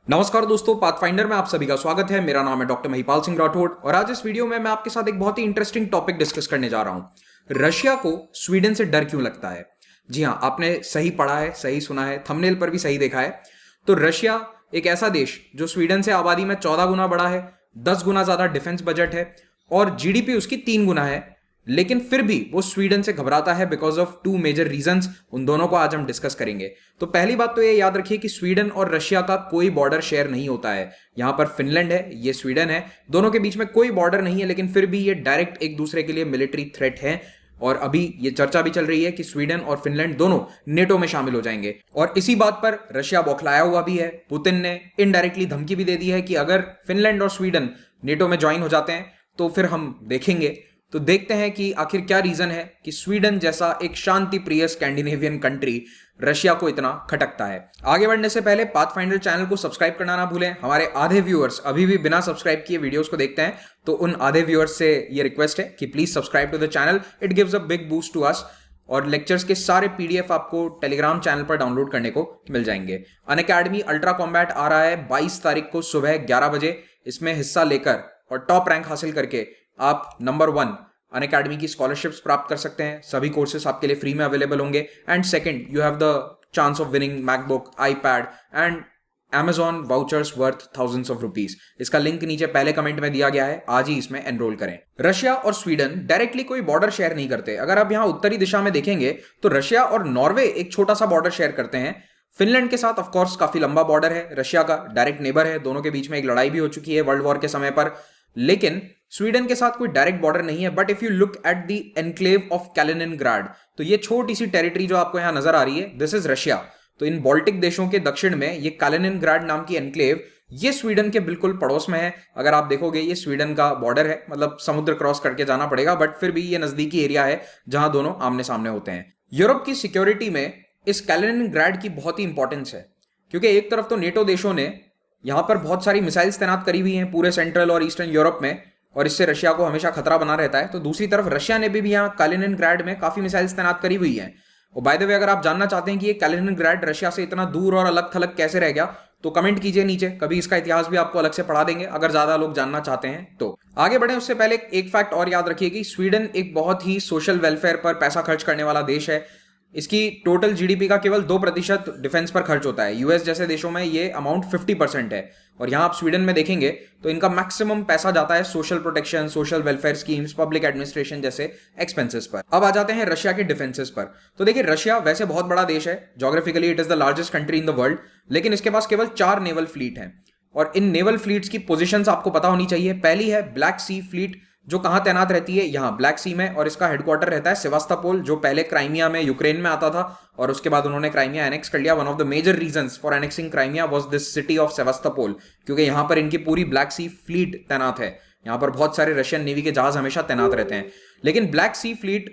नमस्कार दोस्तों, पाथफाइंडर में आप सभी का स्वागत है। मेरा नाम है डॉक्टर महिपाल सिंह राठौड़ और आज इस वीडियो में मैं आपके साथ एक बहुत ही इंटरेस्टिंग टॉपिक डिस्कस करने जा रहा हूं। रशिया को स्वीडन से डर क्यों लगता है? जी हां, आपने सही पढ़ा है, सही सुना है, थंबनेल पर भी सही देखा है। तो रशिया एक ऐसा देश जो स्वीडन से आबादी में 14 गुना बड़ा है, 10 गुना ज्यादा डिफेंस बजट है और जीडीपी उसकी 3 गुना है, लेकिन फिर भी वो स्वीडन से घबराता है because of two major reasons. उन दोनों को आज हम डिस्कस करेंगे। तो पहली बात तो ये याद रखिए कि स्वीडन और रशिया का कोई बॉर्डर शेयर नहीं होता है। यहां पर फिनलैंड है, ये स्वीडन है, दोनों के बीच में कोई बॉर्डर नहीं है, लेकिन फिर भी ये डायरेक्ट एक दूसरे के लिए मिलिट्री थ्रेट है। और अभी ये चर्चा भी चल रही है कि स्वीडन और फिनलैंड दोनों नेटो में शामिल हो जाएंगे। और इसी बात पर रशिया बौखलाया हुआ भी है। पुतिन ने इनडायरेक्टली धमकी भी दे दी है कि अगर फिनलैंड और स्वीडन नेटो में ज्वाइन हो जाते हैं तो फिर हम देखेंगे। तो देखते हैं कि आखिर क्या रीजन है कि स्वीडन जैसा एक शांति प्रिय स्कैंडिनेवियन कंट्री रशिया को इतना खटकता है। आगे बढ़ने से पहले पाथफाइंडर चैनल को सब्सक्राइब करना ना भूलें। हमारे आधे व्यूअर्स अभी भी बिना सब्सक्राइब किए वीडियोस को देखते हैं, तो उन आधे व्यूअर्स से ये रिक्वेस्ट है कि please subscribe to the channel. It gives a big boost to us. और लेक्चर्स के सारे पीडीएफ आपको टेलीग्राम चैनल पर डाउनलोड करने को मिल जाएंगे। अनअकैडमी अल्ट्रा कॉम्बैट आ रहा है 22 तारीख को सुबह 11 बजे। इसमें हिस्सा लेकर और टॉप रैंक हासिल करके आप नंबर 1 अनअकैडमी की स्कॉलरशिप्स प्राप्त कर सकते हैं। सभी कोर्सेस आपके लिए फ्री में अवेलेबल होंगे। And second, you have the chance of winning MacBook, iPad and Amazon vouchers worth thousands of rupees. इसका लिंक नीचे पहले कमेंट में दिया गया है, आज ही इसमें एनरोल करें। रशिया और स्वीडन डायरेक्टली कोई बॉर्डर शेयर नहीं करते। अगर आप यहां उत्तरी दिशा में देखेंगे तो रशिया और नॉर्वे एक छोटा सा बॉर्डर शेयर करते हैं। फिनलैंड के साथ ऑफ कोर्स काफी लंबा बॉर्डर है, रशिया का डायरेक्ट नेबर है। दोनों के बीच में एक लड़ाई भी हो चुकी है वर्ल्ड वॉर के समय पर। लेकिन स्वीडन के साथ कोई डायरेक्ट बॉर्डर नहीं है। But if you look at the enclave of Kaliningrad, तो ये छोटी सी टेरिटरी जो आपको यहां नजर आ रही है, दिस इज रशिया। तो इन बाल्टिक देशों के दक्षिण में ये कैलिनिनग्राड नाम की एनक्लेव, ये स्वीडन के बिल्कुल पड़ोस में है। अगर आप देखोगे ये स्वीडन का बॉर्डर है, मतलब समुद्र क्रॉस करके जाना पड़ेगा, बट फिर भी ये नजदीकी एरिया है जहां दोनों आमने सामने होते हैं। यूरोप की सिक्योरिटी में इस कैलिनिनग्राड की बहुत ही इंपॉर्टेंस है, क्योंकि एक तरफ तो नेटो देशों ने यहां पर बहुत सारी मिसाइल्स तैनात करी हुई हैं पूरे सेंट्रल और ईस्टर्न यूरोप में, और इससे रशिया को हमेशा खतरा बना रहता है। तो दूसरी तरफ रशिया ने भी यहाँ कैलिनिनग्राड में काफी मिसाइल्स तैनात करी हुई हैं। और बाय द वे, अगर आप जानना चाहते हैं कि ये कैलिनिनग्राड रशिया से इतना दूर और अलग थलग कैसे रह गया, तो कमेंट कीजिए नीचे, कभी इसका इतिहास भी आपको अलग से पढ़ा देंगे अगर ज्यादा लोग जानना चाहते हैं तो। आगे बढ़े उससे पहले एक फैक्ट और याद रखिए कि स्वीडन एक बहुत ही सोशल वेलफेयर पर पैसा खर्च करने वाला देश है। इसकी टोटल जीडीपी का केवल 2% डिफेंस पर खर्च होता है। यूएस जैसे देशों में ये अमाउंट 50% है, और यहां आप स्वीडन में देखेंगे तो इनका मैक्सिमम पैसा जाता है social protection, social welfare schemes, public administration जैसे एक्सपेंसेस पर। अब आ जाते हैं रशिया के डिफेंसेस पर। तो देखिए, रशिया वैसे बहुत बड़ा देश है, geographically it is the largest country in the world, लेकिन इसके पास केवल 4 नेवल फ्लीट हैं। और इन नेवल फ्लीट्स की पोजिशंस आपको पता होनी चाहिए। पहली है ब्लैक सी फ्लीट, जो कहां तैनात रहती है, यहां ब्लैक सी में, और इसका हेडक्वार्टर रहता है सेवास्तोपोल, जो पहले क्राइमिया में यूक्रेन में आता था, और उसके बाद उन्होंने क्राइमिया एनेक्स कर लिया। One of the major reasons for annexing Crimea was this city of Sevastopol, क्योंकि यहां पर इनकी पूरी ब्लैक सी फ्लीट तैनात है। यहां पर बहुत सारे रशियन नेवी के जहाज हमेशा तैनात रहते हैं। लेकिन ब्लैक सी फ्लीट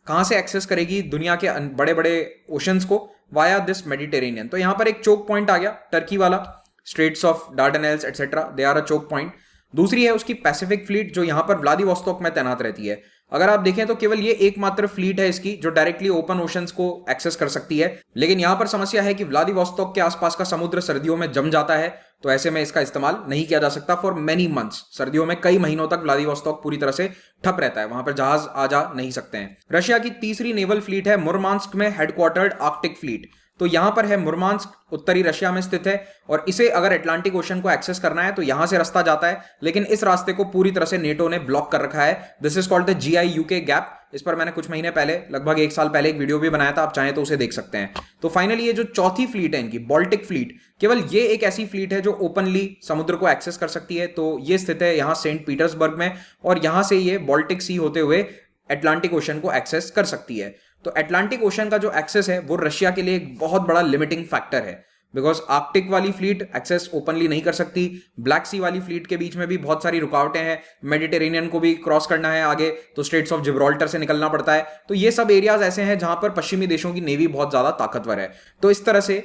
कहां से एक्सेस करेगी दुनिया के बड़े बड़े ओशंस को? Via this Mediterranean. तो यहां पर एक चोक पॉइंट आ गया, टर्की वाला, straits of Dardanelles etcetera, they are a choke point. दूसरी है उसकी पैसिफिक फ्लीट, जो यहां पर व्लादिवोस्तोक में तैनात रहती है। अगर आप देखें तो केवल ये एकमात्र फ्लीट है इसकी जो डायरेक्टली ओपन ओशंस को एक्सेस कर सकती है। लेकिन यहां पर समस्या है कि व्लादिवोस्तोक के आसपास का समुद्र सर्दियों में जम जाता है, तो ऐसे में इसका इस्तेमाल नहीं किया जा सकता फॉर मेनी मंथ्स। सर्दियों में कई महीनों तक व्लादिवोस्तोक पूरी तरह से ठप रहता है, वहां पर जहाज आ जा नहीं सकते हैं। रशिया की तीसरी नेवल फ्लीट है मुर्मांस्क में हेडक्वार्टर्ड आर्कटिक फ्लीट। तो यहां पर है मुर्मांस्क, उत्तरी रशिया में स्थित है, और इसे अगर अटलांटिक ओशन को एक्सेस करना है तो यहां से रास्ता जाता है, लेकिन इस रास्ते को पूरी तरह से नेटो ने ब्लॉक कर रखा है। This is called the GI-UK gap. इस पर मैंने कुछ महीने पहले, लगभग 1 साल पहले, एक वीडियो भी बनाया था, आप चाहें तो उसे देख सकते हैं। तो फाइनली ये जो चौथी फ्लीट है इनकी, बाल्टिक फ्लीट, केवल ये एक ऐसी फ्लीट है जो ओपनली समुद्र को एक्सेस कर सकती है। तो ये स्थित है यहां सेंट पीटर्सबर्ग में, और यहां से ये बाल्टिक सी होते हुए अटलांटिक ओशन को एक्सेस कर सकती है। तो अटलांटिक ओशन का जो एक्सेस है वो रशिया के लिए एक बहुत बड़ा लिमिटिंग फैक्टर है, बिकॉज आर्कटिक वाली फ्लीट एक्सेस ओपनली नहीं कर सकती। ब्लैक सी वाली फ्लीट के बीच में भी बहुत सारी रुकावटें हैं, मेडिटेरेनियन को भी क्रॉस करना है आगे तो स्ट्रेट्स ऑफ जिब्राल्टर से निकलना पड़ता है। तो ये सब एरियाज ऐसे हैं जहां पर पश्चिमी देशों की नेवी बहुत ज्यादा ताकतवर है। तो इस तरह से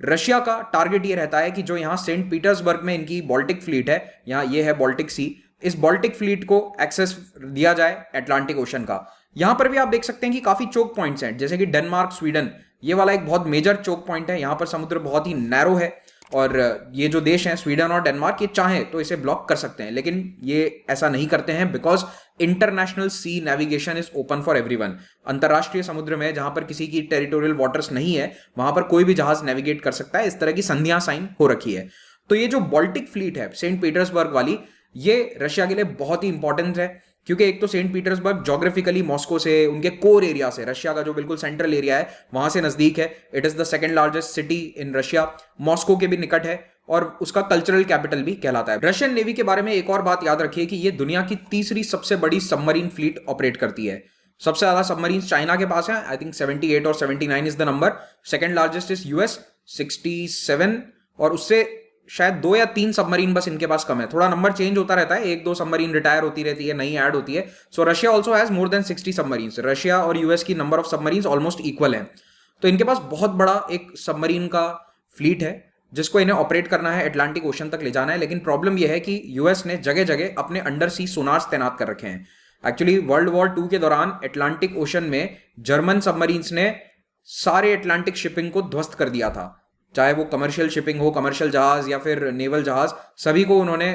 रशिया का टारगेट ये रहता है कि जो यहां सेंट पीटर्सबर्ग में इनकी बाल्टिक फ्लीट है, यहां ये है बाल्टिक सी, इस बाल्टिक फ्लीट को एक्सेस दिया जाए अटलांटिक ओशन का। यहां पर भी आप देख सकते हैं कि काफी चोक पॉइंट्स हैं, जैसे कि डेनमार्क, स्वीडन, ये वाला एक बहुत मेजर चोक पॉइंट है। यहां पर समुद्र बहुत ही नैरो है, और ये जो देश हैं स्वीडन और डेनमार्क, ये चाहें तो इसे ब्लॉक कर सकते हैं, लेकिन ये ऐसा नहीं करते हैं because international sea navigation is open for everyone. अंतरराष्ट्रीय समुद्र में जहां पर किसी की टेरिटोरियल वाटर्स नहीं है वहां पर कोई भी जहाज नेविगेट कर सकता है। इस तरह की संधियां साइन हो रखी है। तो ये जो बाल्टिक फ्लीट है सेंट पीटर्सबर्ग वाली, ये रशिया के लिए बहुत ही इंपॉर्टेंट है, क्योंकि एक तो सेंट पीटर्सबर्ग ज्योग्राफिकली मॉस्को से, उनके कोर एरिया से, रशिया का जो बिल्कुल सेंट्रल एरिया है वहां से नजदीक है। It is the second largest city in Russia, Moscow के भी निकट है और उसका कल्चरल कैपिटल भी कहलाता है। रशियन नेवी के बारे में एक और बात याद रखिए कि ये दुनिया की तीसरी सबसे बड़ी सबमरीन फ्लीट ऑपरेट करती है। सबसे ज्यादा सबमरीन चाइना के पास है, आई थिंक 78 और 79 is the number. Second largest is US 67, और उससे शायद 2 या 3 सबमरीन बस इनके पास कम है। थोड़ा नंबर चेंज होता रहता है, 1-2 सबमरीन रिटायर होती रहती है, नई ऐड होती है। सो Russia also has more than 60 submarine. Russia और यूएस की number of submarine almost equal है। तो इनके पास बहुत बड़ा एक सबमरीन का फ्लीट है जिसको इन्हें ऑपरेट करना है, अटलांटिक ओशन तक ले जाना है। लेकिन प्रॉब्लम यह है कि यूएस ने जगह जगह अपने अंडर सी सोनार्स तैनात कर रखे हैं। एक्चुअली वर्ल्ड वॉर 2 के दौरान अटलांटिक ओशन में जर्मन सबमरीन्स ने सारे अटलांटिक शिपिंग को ध्वस्त कर दिया था, चाहे वो कमर्शियल शिपिंग हो, कमर्शियल जहाज या फिर नेवल जहाज, सभी को उन्होंने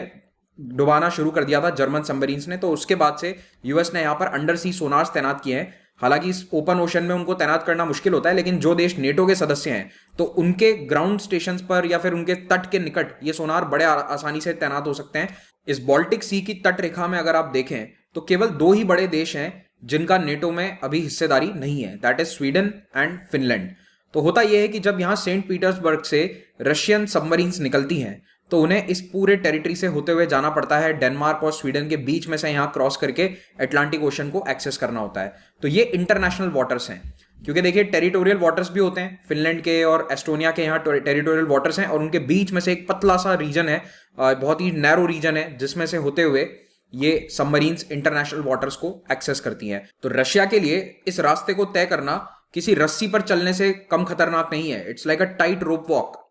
डुबाना शुरू कर दिया था जर्मन सबमरीन्स ने। तो उसके बाद से यूएस ने यहाँ पर अंडर सी सोनार्स तैनात किए हैं। हालांकि इस ओपन ओशन में उनको तैनात करना मुश्किल होता है, लेकिन जो देश नेटो के सदस्य हैं तो उनके ग्राउंड स्टेशन पर या फिर उनके तट के निकट ये सोनार बड़े आसानी से तैनात हो सकते हैं। इस बाल्टिक सी की तट रेखा में अगर आप देखें तो केवल 2 ही बड़े देश हैं जिनका नेटो में अभी हिस्सेदारी नहीं है, that is Sweden and Finland. तो होता यह है कि जब यहां सेंट पीटर्सबर्ग से रशियन सबमरीन्स निकलती हैं तो उन्हें इस पूरे टेरिटरी से होते हुए जाना पड़ता है, डेनमार्क और स्वीडन के बीच में से यहां क्रॉस करके अटलांटिक ओशन को एक्सेस करना होता है। तो ये इंटरनेशनल वाटर्स हैं, क्योंकि देखिए टेरिटोरियल वाटर्स भी होते हैं, फिनलैंड के और एस्टोनिया के यहाँ टेरिटोरियल वाटर्स हैं, और उनके बीच में से एक पतला सा रीजन है, बहुत ही नैरो रीजन है, जिसमें से होते हुए ये सबमरीन्स इंटरनेशनल वाटर्स को एक्सेस करती हैं। तो रशिया के लिए इस रास्ते को तय करना किसी रस्सी पर चलने से कम खतरनाक नहीं है। It's like a tight rope walk.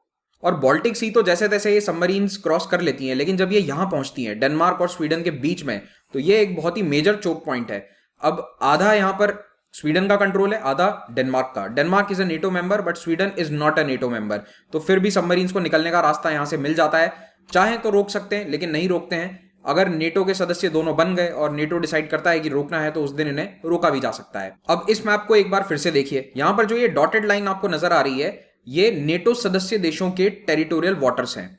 और बाल्टिक सी तो जैसे तैसे ये सबमरीन्स क्रॉस कर लेती हैं, लेकिन जब ये यहां पहुंचती हैं डेनमार्क और स्वीडन के बीच में, तो ये एक बहुत ही मेजर चोक पॉइंट है। अब आधा यहां पर स्वीडन का कंट्रोल है, आधा डेनमार्क का। Denmark is a NATO member but Sweden is not a NATO member. तो फिर भी सबमरीन्स को निकलने का रास्ता यहां से मिल जाता है। चाहे तो रोक सकते हैं, लेकिन नहीं रोकते हैं। अगर नेटो के सदस्य दोनों बन गए और नेटो डिसाइड करता है कि रोकना है, तो उस दिन इन्हें रोका भी जा सकता है। अब इस मैप को एक बार फिर से देखिए, यहां पर जो ये डॉटेड लाइन आपको नजर आ रही है, ये नेटो सदस्य देशों के टेरिटोरियल वाटर्स हैं।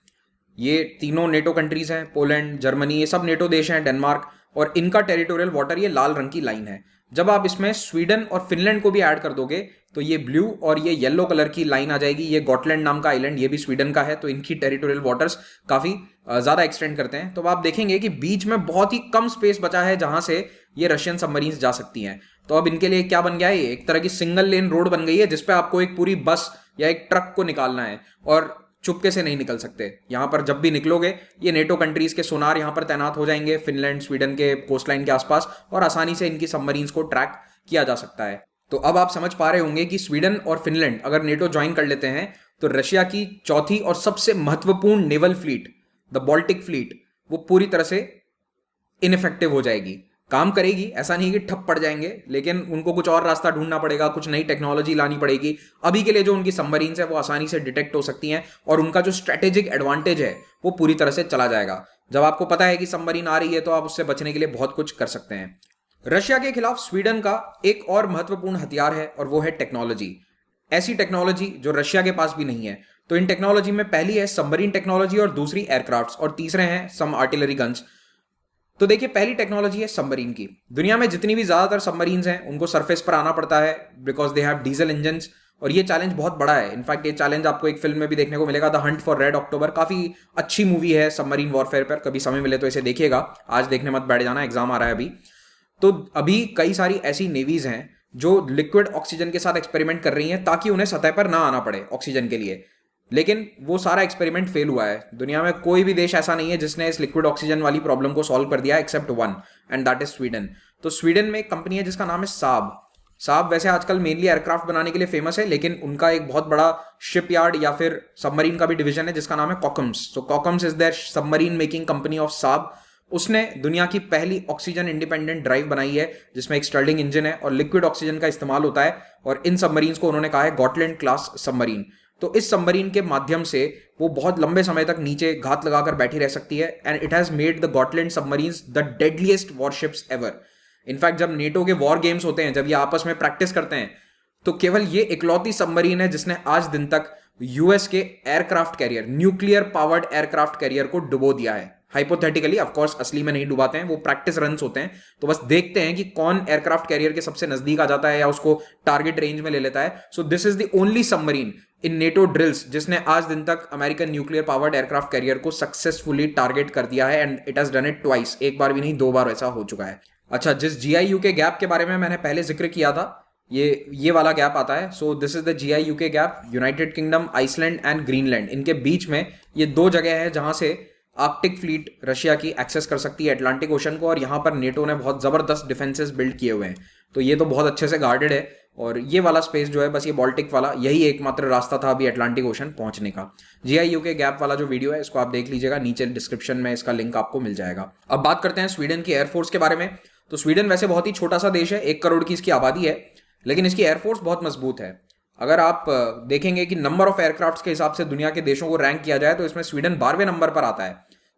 ये तीनों नेटो कंट्रीज हैं, पोलैंड, जर्मनी, ये सब नेटो देश हैं, डेनमार्क, और इनका टेरिटोरियल वाटर ये लाल रंग की लाइन है। जब आप इसमें स्वीडन और फिनलैंड को भी ऐड कर दोगे तो ये ब्लू और ये येलो कलर की लाइन आ जाएगी। ये गॉटलैंड नाम का आइलैंड, ये भी स्वीडन का है, तो इनकी टेरिटोरियल वाटर्स काफी ज्यादा एक्सटेंड करते हैं। तो आप देखेंगे कि बीच में बहुत ही कम स्पेस बचा है जहां से ये रशियन सबमरीन्स जा सकती हैं। तो अब इनके लिए क्या बन गया है, एक तरह की सिंगल लेन रोड बन गई है, जिसपे आपको एक पूरी बस या एक ट्रक को निकालना है और चुपके से नहीं निकल सकते। यहां पर जब भी निकलोगे ये नेटो कंट्रीज के सोनार यहां पर तैनात हो जाएंगे फिनलैंड, स्वीडन के कोस्टलाइन के आसपास, और आसानी से इनकी सबमरीन्स को ट्रैक किया जा सकता है। तो अब आप समझ पा रहे होंगे कि स्वीडन और फिनलैंड अगर नेटो ज्वाइन कर लेते हैं तो रशिया की चौथी और सबसे महत्वपूर्ण naval fleet, the Baltic fleet, वो पूरी तरह से इनइफेक्टिव हो जाएगी। काम करेगी, ऐसा नहीं कि ठप पड़ जाएंगे, लेकिन उनको कुछ और रास्ता ढूंढना पड़ेगा, कुछ नई टेक्नोलॉजी लानी पड़ेगी। अभी के लिए जो उनकी सबमरीन्स है वो आसानी से डिटेक्ट हो सकती हैं और उनका जो स्ट्रेटेजिक एडवांटेज है वो पूरी तरह से चला जाएगा। जब आपको पता है कि सबमरीन आ रही है तो आप उससे बचने के लिए बहुत कुछ कर सकते हैं। रशिया के खिलाफ स्वीडन का एक और महत्वपूर्ण हथियार है और वो है टेक्नोलॉजी। ऐसी टेक्नोलॉजी जो रशिया के पास भी नहीं है। तो इन टेक्नोलॉजी में पहली है सबमरीन टेक्नोलॉजी और दूसरी एयरक्राफ्ट्स और तीसरे हैं सम आर्टिलरी गन्स। तो देखिए, पहली टेक्नोलॉजी है सबमरीन की। दुनिया में जितनी भी ज्यादातर सबमरीन्स हैं उनको सरफेस पर आना पड़ता है because they have diesel engines, और ये चैलेंज बहुत बड़ा है। इनफैक्ट ये चैलेंज आपको एक फिल्म में भी देखने को मिलेगा, द हंट फॉर रेड अक्टूबर। काफी अच्छी मूवी है सबमरीन वॉरफेयर पर, कभी समय मिले तो इसे देखिएगा। आज देखने मत बैठ जाना, एग्जाम आ रहा है अभी। तो अभी कई सारी ऐसी नेवीज हैं जो लिक्विड ऑक्सीजन के साथ एक्सपेरिमेंट कर रही हैं ताकि उन्हें सतह पर ना आना पड़े ऑक्सीजन के लिए, लेकिन वो सारा एक्सपेरिमेंट फेल हुआ है। दुनिया में कोई भी देश ऐसा नहीं है जिसने इस लिक्विड ऑक्सीजन वाली प्रॉब्लम को सॉल्व कर दिया except one, and that is Sweden. तो स्वीडन में एक कंपनी है जिसका नाम है साब। साब वैसे आजकल मेनली एयरक्राफ्ट बनाने के लिए फेमस है, लेकिन उनका एक बहुत बड़ा शिपयार्ड या फिर सबमरीन का भी डिवीजन है जिसका नाम है कॉकम्स। तो Kockums is their submarine making company of Saab. उसने दुनिया की पहली ऑक्सीजन इंडिपेंडेंट ड्राइव बनाई है जिसमें एक स्टर्लिंग इंजन है और लिक्विड ऑक्सीजन का इस्तेमाल होता है, और इन सबमरीन्स को उन्होंने कहा है गॉटलैंड क्लास सबमरीन। तो इस सबमरीन के माध्यम से वो बहुत लंबे समय तक नीचे घात लगाकर बैठी रह सकती है and it has made the Gotland submarines the deadliest warships ever. In fact जब नेटो के वॉर गेम्स होते हैं, जब ये आपस में प्रैक्टिस करते हैं, तो केवल ये इकलौती सबमरीन है जिसने आज दिन तक यूएस के aircraft carrier, nuclear powered aircraft carrier को डुबो दिया है। हाइपोथेटिकली, ऑफ कोर्स असली में नहीं डुबाते हैं, वो प्रैक्टिस रन्स होते हैं, तो बस देखते हैं कि कौन एयरक्राफ्ट कैरियर के सबसे नजदीक आ जाता है या उसको टारगेट रेंज में ले लेता है। So this is the only submarine in NATO drills जिसने आज दिन तक American nuclear powered aircraft carrier को सक्सेसफुली टारगेट कर दिया है and it has done it twice. एक बार भी नहीं, 2 बार ऐसा हो चुका है। अच्छा, जिस GIU के गैप के बारे में मैंने पहले जिक्र किया था, ये वाला गैप आता है। So this is the GIU के gap. United Kingdom, Iceland and Greenland, इनके बीच में ये 2 जगह है जहां से आर्कटिक फ्लीट रशिया की एक्सेस कर सकती है अटलांटिक ओशन को, और यहाँ पर नेटो ने बहुत जबरदस्त डिफेंसेस बिल्ड किए हुए हैं। तो ये तो बहुत अच्छे से गार्डेड है, और ये वाला स्पेस जो है, बस ये बाल्टिक वाला, यही एकमात्र रास्ता था अभी अटलांटिक ओशन पहुंचने का। GIU के गैप वाला जो वीडियो है इसको आप देख लीजिएगा, नीचे डिस्क्रिप्शन में इसका लिंक आपको मिल जाएगा। अब बात करते हैं स्वीडन की एयरफोर्स के बारे में। तो स्वीडन वैसे बहुत ही छोटा सा देश है, 1 करोड़ की इसकी आबादी है, लेकिन इसकी एयरफोर्स बहुत मजबूत है। अगर आप देखेंगे कि नंबर ऑफ एयरक्राफ्ट के हिसाब से दुनिया के देशों को रैंक किया जाए तो इसमें स्वीडन 12वें नंबर पर आता है।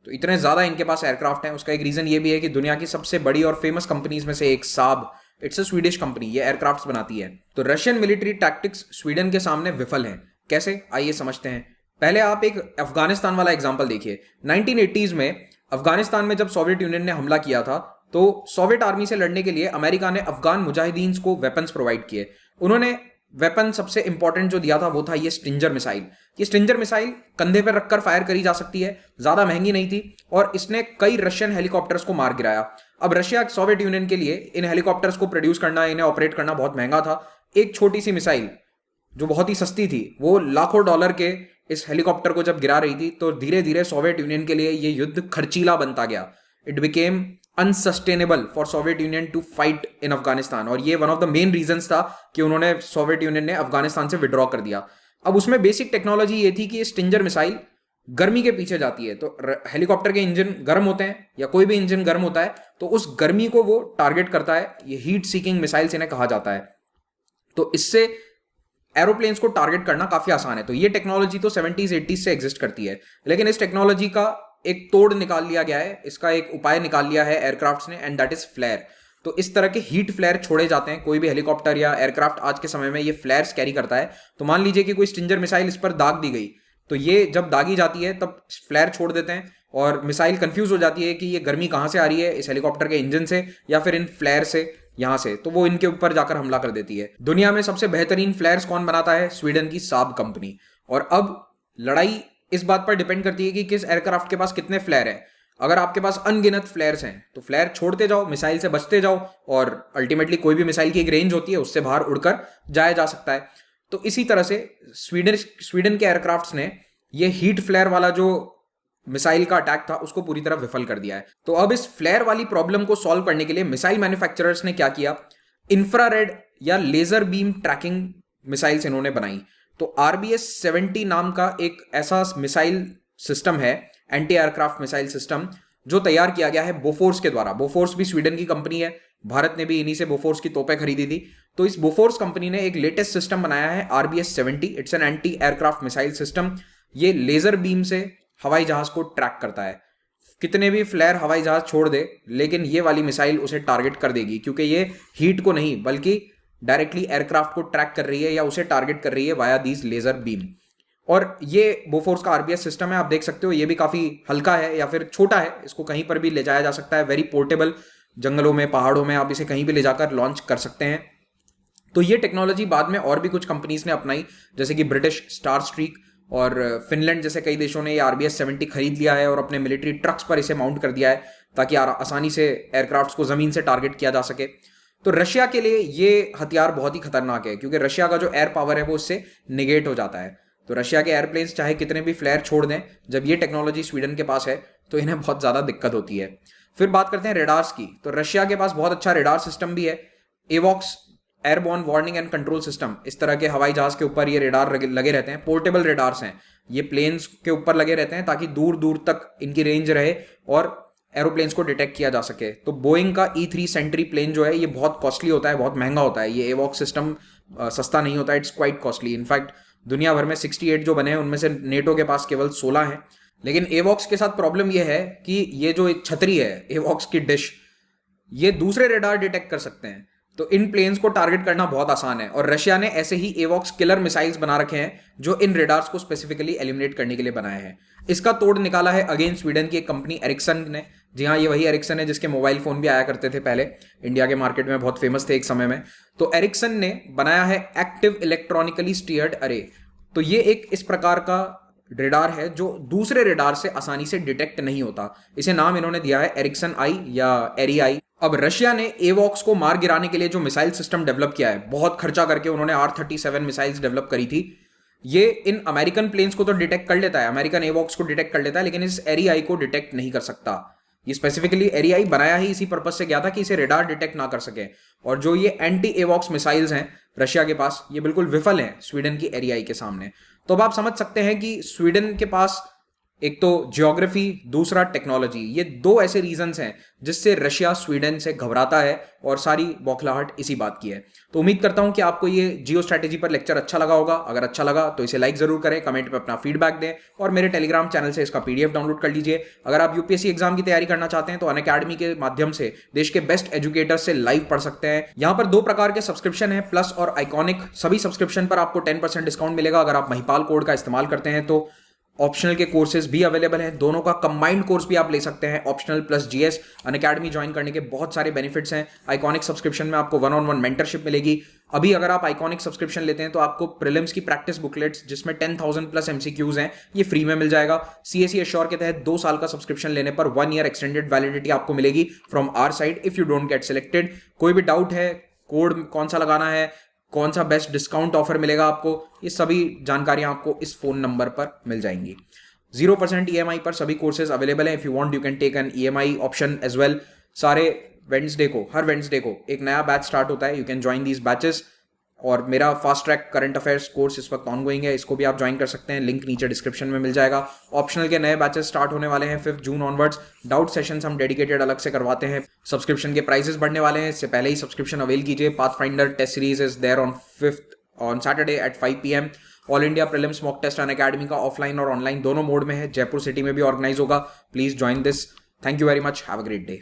तो इतने ज्यादा इनके पास एयरक्राफ्ट हैं। उसका एक रीजन ये भी है कि दुनिया की सबसे बड़ी और फेमस कंपनीज में से एक साब, इट्स अ स्वीडिश कंपनी, ये एयरक्राफ्ट्स बनाती है। तो रशियन मिलिट्री टैक्टिक्स स्वीडन के सामने विफल हैं। कैसे, आइए समझते हैं। पहले आप एक अफगानिस्तान वाला एग्जांपल देखिए। 1980s में अफगानिस्तान में जब सोवियत यूनियन ने हमला किया था, तो सोवियत आर्मी से लड़ने के लिए अमेरिका ने अफगान मुजाहिदीन को वेपन्स प्रोवाइड किए। उन्होंने वेपन सबसे इंपॉर्टेंट जो दिया था वो था ये स्टिंजर मिसाइल। ये स्टिंजर मिसाइल कंधे पर रखकर फायर करी जा सकती है, ज्यादा महंगी नहीं थी, और इसने कई रशियन हेलीकॉप्टर्स को मार गिराया। अब रशिया सोवियत यूनियन के लिए इन हेलीकॉप्टर्स को प्रोड्यूस करना, इन्हें ऑपरेट करना बहुत महंगा था। एक छोटी सी मिसाइल जो बहुत ही सस्ती थी, वो लाखों डॉलर के इस हेलीकॉप्टर को जब गिरा रही थी, तो धीरे धीरे सोवियत यूनियन के लिए ये युद्ध खर्चीला बनता गया। It became unsustainable for Soviet Union to fight in Afghanistan, और ये one of the main reasons था कि उन्होंने, सोवियत यूनियन ने अफगानिस्तान से विड्रॉ कर दिया। अब उसमें बेसिक टेक्नोलॉजी ये थी कि ये स्टिंजर मिसाइल गर्मी के पीछे जाती है। तो हेलीकॉप्टर के इंजन गर्म होते हैं या कोई भी इंजन गर्म होता है, तो उस गर्मी को वो टारगेट करता है। ये हीट सीकिंग मिसाइल्स इन्हें कहा जाता है। तो इससे एरोप्लेन्स को टारगेट करना काफी आसान है। तो ये टेक्नोलॉजी तो 70s 80s से एग्जिस्ट करती है, लेकिन इस टेक्नोलॉजी का एक तोड़ निकाल लिया गया है, इसका एक उपाय निकाल लिया है एयरक्राफ्ट्स ने, एंड दैट इज फ्लेयर। तो इस तरह के हीट फ्लेयर छोड़े जाते हैं। कोई भी हेलीकॉप्टर या एयरक्राफ्ट आज के समय में ये फ्लेयर्स कैरी करता है। तो मान लीजिए कि कोई स्टिंजर मिसाइल इस पर दाग दी गई, तो ये जब दागी जाती है तब फ्लेयर छोड़ देते हैं, और मिसाइल कंफ्यूज हो जाती है कि ये गर्मी कहां से आ रही है, इस हेलीकॉप्टर के इंजन से या फिर इन फ्लेयर से, यहां से, तो वो इनके ऊपर जाकर हमला कर देती है। दुनिया में सबसे बेहतरीन फ्लेयर्स कौन बनाता है? स्वीडन की साब कंपनी। और अब लड़ाई इस बात पर डिपेंड करती है कि किस एयरक्राफ्ट के पास कितने फ्लेयर हैं। अगर आपके पास अनगिनत फ्लेयर्स हैं तो फ्लेयर छोड़ते जाओ, मिसाइल से बचते जाओ, और अल्टीमेटली कोई भी मिसाइल की एक रेंज होती है, उससे बाहर उड़कर जाया जा सकता है। तो इसी तरह से स्वीडन के एयरक्राफ्ट्स ने ये हीट फ्लेयर वाला जो मिसाइल का अटैक था उसको पूरी तरह विफल कर दिया है। तो अब इस फ्लेयर वाली प्रॉब्लम को सॉल्व करने के लिए मिसाइल मैन्युफैक्चरर्स ने क्या किया, इंफ्रारेड या लेजर बीम ट्रैकिंग मिसाइल्स इन्होंने बनाई। तो RBS-70 नाम का एक ऐसा मिसाइल सिस्टम है, एंटी एयरक्राफ्ट मिसाइल सिस्टम, जो तैयार किया गया है बोफोर्स के द्वारा। बोफोर्स भी स्वीडन की कंपनी है, भारत ने भी इन्हीं से बोफोर्स की तोपें खरीदी थी। तो इस बोफोर्स कंपनी ने एक लेटेस्ट सिस्टम बनाया है RBS-70। It's an anti aircraft missile system. ये लेजर बीम से हवाई जहाज को ट्रैक करता है। कितने भी फ्लेयर हवाई जहाज छोड़ दे, लेकिन ये वाली मिसाइल उसे टारगेट कर देगी, क्योंकि ये हीट को नहीं बल्कि डायरेक्टली एयरक्राफ्ट को ट्रैक कर रही है या उसे टारगेट कर रही है वाया दीज लेजर बीम। और ये बोफोर्स का RBS सिस्टम है, आप देख सकते हो। ये भी काफी हल्का है या फिर छोटा है, इसको कहीं पर भी ले जाया जा सकता है। वेरी पोर्टेबल, जंगलों में, पहाड़ों में आप इसे कहीं भी ले जाकर लॉन्च कर सकते हैं। तो ये टेक्नोलॉजी बाद में और भी कुछ कंपनीज ने अपनाई, जैसे कि ब्रिटिश स्टार स्ट्रीक और फिनलैंड जैसे कई देशों ने ये RBS-70 खरीद लिया है और अपने मिलिट्री ट्रक्स पर इसे माउंट कर दिया है, ताकि आसानी से एयरक्राफ्ट्स को जमीन से टारगेट किया जा सके। तो रशिया के लिए ये हथियार बहुत ही खतरनाक है, क्योंकि रशिया का जो एयर पावर है वो इससे निगेट हो जाता है। तो रशिया के एयरप्लेन्स चाहे कितने भी फ्लेयर छोड़ दें, जब ये टेक्नोलॉजी स्वीडन के पास है तो इन्हें बहुत ज्यादा दिक्कत होती है। फिर बात करते हैं रेडार्स की। तो रशिया के पास बहुत अच्छा रेडार सिस्टम भी है, एवॉक्स airborne warning and control system. इस तरह के हवाई जहाज के ऊपर ये रेडार लगे रहते हैं, पोर्टेबल रेडार्स हैं। ये प्लेन्स के ऊपर लगे रहते हैं ताकि दूर दूर तक इनकी रेंज रहे और एरोप्लेन्स को डिटेक्ट किया जा सके। तो बोइंग का E-3 सेंट्री प्लेन जो है ये बहुत कॉस्टली होता है, बहुत महंगा होता है। ये एवॉक्स सिस्टम सस्ता नहीं होता, इट्स क्वाइट कॉस्टली। इनफैक्ट दुनिया भर में 68 जो बने हैं उनमें से नेटो के पास केवल 16 हैं। लेकिन एवॉक्स के साथ प्रॉब्लम यह है कि ये जो एक छतरी है एवॉक्स की डिश, ये दूसरे रेडार डिटेक्ट कर सकते हैं, तो इन प्लेन्स को टारगेट करना बहुत आसान है। और रशिया ने ऐसे ही एवॉक्स किलर मिसाइल्स बना रखे हैं जो इन रेडार्स को स्पेसिफिकली एलिमिनेट करने के लिए बनाए हैं। इसका तोड़ निकाला है अगेन स्वीडन की एक कंपनी एरिक्सन ने। जी हाँ, ये वही एरिक्सन है जिसके मोबाइल फोन भी आया करते थे पहले, इंडिया के मार्केट में बहुत फेमस थे एक समय में। तो एरिक्सन ने बनाया है एक्टिव इलेक्ट्रॉनिकली स्टीयर्ड अरे। तो ये एक इस प्रकार का रेडार है जो दूसरे रेडार से आसानी से डिटेक्ट नहीं होता। इसे नाम इन्होंने दिया है एरिक्सन आई या एरी आई। अब रशिया ने एवॉक्स को मार गिराने के लिए जो मिसाइल सिस्टम डेवलप किया है, बहुत खर्चा करके उन्होंने R-37 मिसाइल्स डेवलप करी थी। ये इन अमेरिकन प्लेन्स को तो डिटेक्ट कर लेता है, अमेरिकन एवॉक्स को डिटेक्ट कर लेता है, लेकिन इस एरी आई को डिटेक्ट नहीं कर सकता। ये स्पेसिफिकली एरी आई बनाया ही इसी पर्पज से गया था कि इसे रेडार डिटेक्ट ना कर सके। और जो ये एंटी एवॉक्स मिसाइल्स हैं रशिया के पास, ये बिल्कुल विफल हैं स्वीडन की एरी आई के सामने। तो अब आप समझ सकते हैं कि स्वीडन के पास एक तो जियोग्राफी, दूसरा टेक्नोलॉजी, ये दो ऐसे रीजंस हैं जिससे रशिया स्वीडन से घबराता है, और सारी बौखलाहट इसी बात की है। तो उम्मीद करता हूं कि आपको ये जियो स्ट्रैटेजी पर लेक्चर अच्छा लगा होगा। अगर अच्छा लगा तो इसे लाइक जरूर करें, कमेंट में अपना फीडबैक दें, और मेरे टेलीग्राम चैनल से इसका PDF डाउनलोड कर लीजिए। अगर आप यूपीएससी एग्जाम की तैयारी करना चाहते हैं तो अनअकैडमी के माध्यम से देश के बेस्ट एजुकेटर्स से लाइव पढ़ सकते हैं। यहाँ पर 2 प्रकार के सब्सक्रिप्शन है, प्लस और आइकॉनिक। सभी सब्सक्रिप्शन पर आपको 10% डिस्काउंट मिलेगा अगर आप महिपाल कोड का इस्तेमाल करते हैं। तो ऑप्शनल के कोर्सेज भी अवेलेबल हैं, दोनों का कंबाइंड कोर्स भी आप ले सकते हैं, optional plus GS. Unacademy join करने के बहुत सारे बेनिफिट्स हैं। आइकॉनिक सब्सक्रिप्शन में आपको 1-on-1 मेंटरशिप मिलेगी। अभी अगर आप आइकॉनिक सब्सक्रिप्शन लेते हैं तो आपको प्रीलिम्स की प्रैक्टिस बुकलेट्स जिसमें 10,000 प्लस MCQs हैं, ये फ्री में मिल जाएगा। CSE एश्योर के तहत 2 साल का सब्सक्रिप्शन लेने पर 1 ईयर एक्सटेंडेड वैलिडिटी आपको मिलेगी from our side if you don't get selected. कोई भी डाउट है, कोड कौन सा लगाना है, कौन सा बेस्ट डिस्काउंट ऑफर मिलेगा आपको, ये सभी जानकारियां आपको इस फोन नंबर पर मिल जाएंगी। 0% EMI पर सभी कोर्सेज अवेलेबल हैं। If you want you can take an EMI option as well. सारे वेडनेसडे को, हर वेडनेसडे को एक नया बैच स्टार्ट होता है, you can join these batches. और मेरा fast track current affairs course इस वक्त ऑनगोइंग है, इसको भी आप ज्वाइन कर सकते हैं, लिंक नीचे डिस्क्रिप्शन में मिल जाएगा। ऑप्शनल के नए बैचेस स्टार्ट होने वाले हैं 5 जून ऑनवर्ड्स। डाउट सेशंस हम डेडिकेटेड अलग से करवाते हैं। सब्सक्रिप्शन के प्राइसेस बढ़ने वाले हैं, इससे पहले ही सब्सक्रिप्शन अवेल कीजिए। Pathfinder test series is there on 5th on Saturday at 5 PM। All India prelims mock test Unacademy का ऑफलाइन और ऑनलाइन दोनों मोड में है, जयपुर सिटी में भी ऑर्गेनाइज होगा। Please join this. Thank you very much, have a great day.